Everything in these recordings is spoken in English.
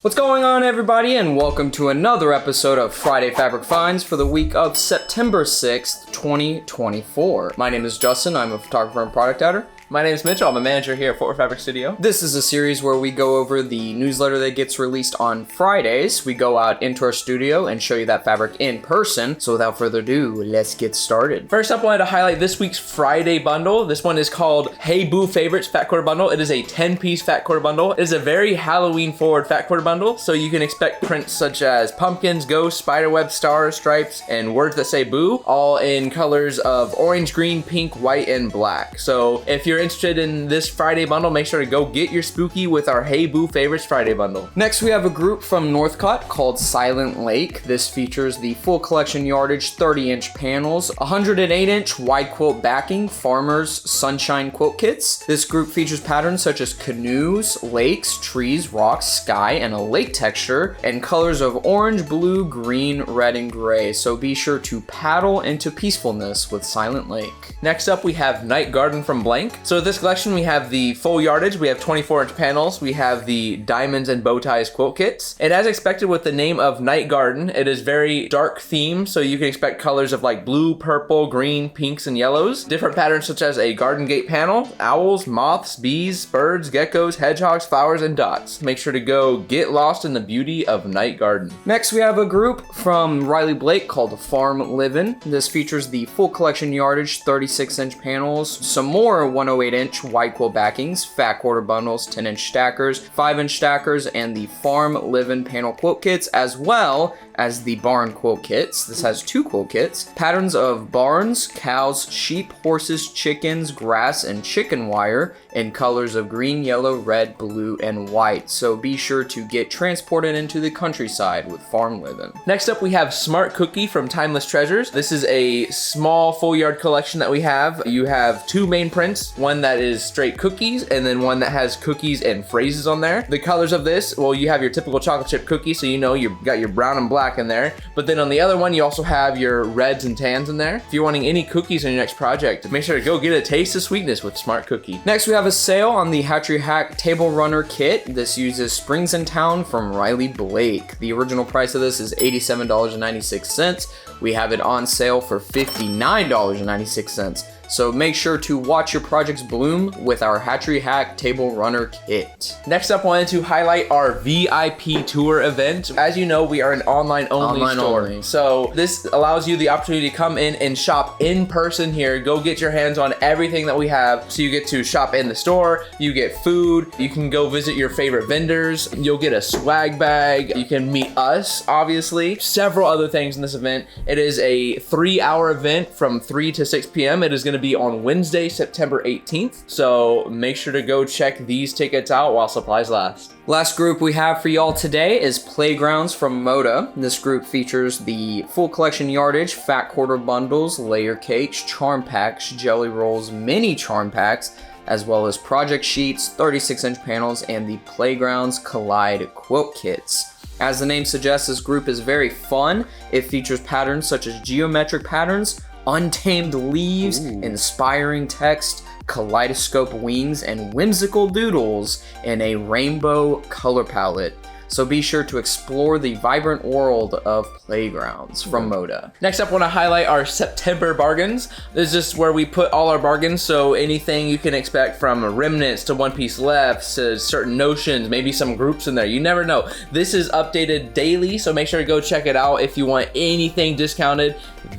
What's going on, everybody, and welcome to another episode of Friday Fabric Finds for the week of September 6th, 2024. My name is Justin. I'm a photographer and product editor. My name is Mitchell. I'm a manager here at Fort Worth Fabric Studio. This is a series where we go over the newsletter that gets released on Fridays. We go out into our studio and show you that fabric in person. So without further ado, let's get started. First up, I wanted to highlight this week's Friday bundle. This one is called Hey Boo Favorites Fat Quarter Bundle. It is a 10-piece fat quarter bundle. It is a very Halloween-forward fat quarter bundle, so you can expect prints such as pumpkins, ghosts, spiderweb, stars, stripes, and words that say boo, all in colors of orange, green, pink, white, and black. So if you're interested in this Friday bundle, make sure to go get your spooky with our Hey Boo Favorites Friday bundle. Next, we have a group from Northcott called Silent Lake. This features the full collection yardage 30-inch panels, 108-inch wide quilt backing, farmers sunshine quilt kits. This group features patterns such as canoes, lakes, trees, rocks, sky, and a lake texture, and colors of orange, blue, green, red, and gray. So be sure to paddle into peacefulness with Silent Lake. Next up, we have Night Garden from Blank. So this collection, we have the full yardage, we have 24-inch panels, we have the diamonds and bow ties quilt kits. And as expected with the name of Night Garden, it is very dark theme, so you can expect colors of like blue, purple, green, pinks, and yellows. Different patterns such as a garden gate panel, owls, moths, bees, birds, geckos, hedgehogs, flowers, and dots. Make sure to go get lost in the beauty of Night Garden. Next, we have a group from Riley Blake called Farm Livin. This features the full collection yardage, 36-inch panels, some more 108-inch wide quilt backings, fat quarter bundles, 10-inch stackers, 5-inch stackers, and the Farm Livin panel quilt kits, as well as the barn quilt kits. This has two quilt kits. Patterns of barns, cows, sheep, horses, chickens, grass, and chicken wire in colors of green, yellow, red, blue, and white. So be sure to get transported into the countryside with Farm Livin. Next up, we have Smart Cookie from Timeless Treasures. This is a small full yard collection that we have. You have two main prints, one that is straight cookies and then one that has cookies and phrases on there. The colors of this, well, you have your typical chocolate chip cookie, so you know you've got your brown and black in there, but then on the other one you also have your reds and tans in there. If you're wanting any cookies in your next project, make sure to go get a taste of sweetness with Smart Cookie. Next, we have a sale on the Hatchery Hack Table Runner Kit. This uses Springs in Town from Riley Blake. The original price of this is $87.96. We have it on sale for $59.96. So make sure to watch your projects bloom with our Hatchery Hack Table Runner Kit. Next up, I wanted to highlight our V.I.P tour event. As you know, we are an online-only store. So this allows you the opportunity to come in and shop in person here. Go get your hands on everything that we have. So you get to shop in the store, you get food, you can go visit your favorite vendors, you'll get a swag bag, you can meet us, obviously. Several other things in this event. It is a 3-hour event from 3 to 6 p.m. It is going to be on Wednesday, September 18th. So make sure to go check these tickets out while supplies last. Last group we have for y'all today is Playgrounds from Moda. This group features the full collection yardage, fat quarter bundles, layer cakes, charm packs, jelly rolls, mini charm packs, as well as project sheets, 36-inch panels, and the Playgrounds Collide quilt kits. As the name suggests, this group is very fun. It features patterns such as geometric patterns, untamed leaves, inspiring text, kaleidoscope wings, and whimsical doodles in a rainbow color palette. So be sure to explore the vibrant world of Playgrounds from Moda. Next up, I want to highlight our September bargains. This is just where we put all our bargains, so anything you can expect from remnants to one piece left to certain notions, maybe some groups in there, you never know. This is updated daily, so make sure to go check it out. If you want anything discounted,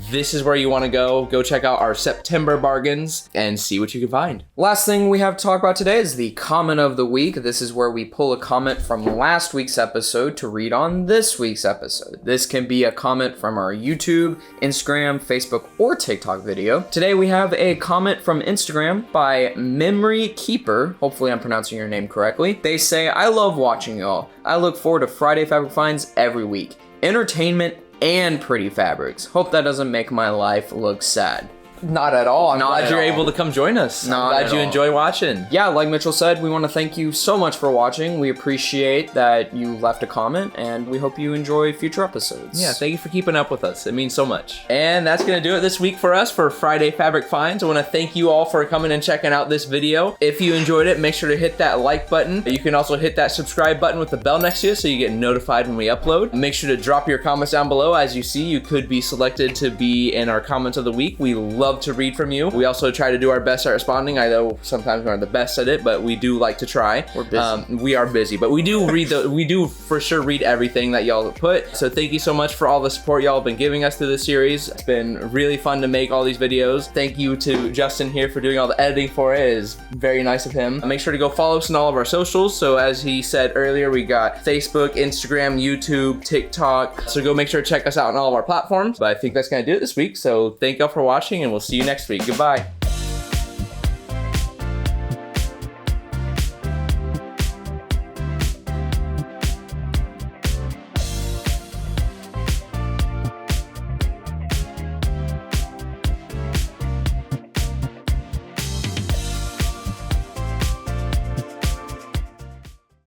this is where you want to go. Go check out our September bargains and see what you can find. Last thing we have to talk about today is the comment of the week. This is where we pull a comment from last week's episode to read on this week's episode. This can be a comment from our YouTube, Instagram, Facebook, or TikTok video. Today we have a comment from Instagram by Memory Keeper. Hopefully I'm pronouncing your name correctly. They say, "I love watching y'all. I look forward to Friday Fabric Finds every week. Entertainment and pretty fabrics. Hope that doesn't make my life look sad." Not at all. I'm Not glad at you're all. able to come join us. I'm Not glad at you all. enjoy watching. Yeah, like Mitchell said, we want to thank you so much for watching. We appreciate that you left a comment, and we hope you enjoy future episodes. Yeah, thank you for keeping up with us. It means so much. And that's going to do it this week for us for Friday Fabric Finds. I want to thank you all for coming and checking out this video. If you enjoyed it, make sure to hit that like button. You can also hit that subscribe button with the bell next to you so you get notified when we upload. Make sure to drop your comments down below. As you see, you could be selected to be in our comments of the week. We love to read from you. We also try to do our best at responding. I know sometimes we aren't the best at it, but we do like to try. We're busy. We are busy, but we do read we do for sure read everything that y'all put. So thank you so much for all the support y'all have been giving us through this series. It's been really fun to make all these videos. Thank you to Justin here for doing all the editing for it. It is very nice of him. Make sure to go follow us on all of our socials. So as he said earlier, we got Facebook, Instagram, YouTube, TikTok. So go make sure to check us out on all of our platforms. But I think that's gonna do it this week. So thank y'all for watching, and we'll see you next week. Goodbye.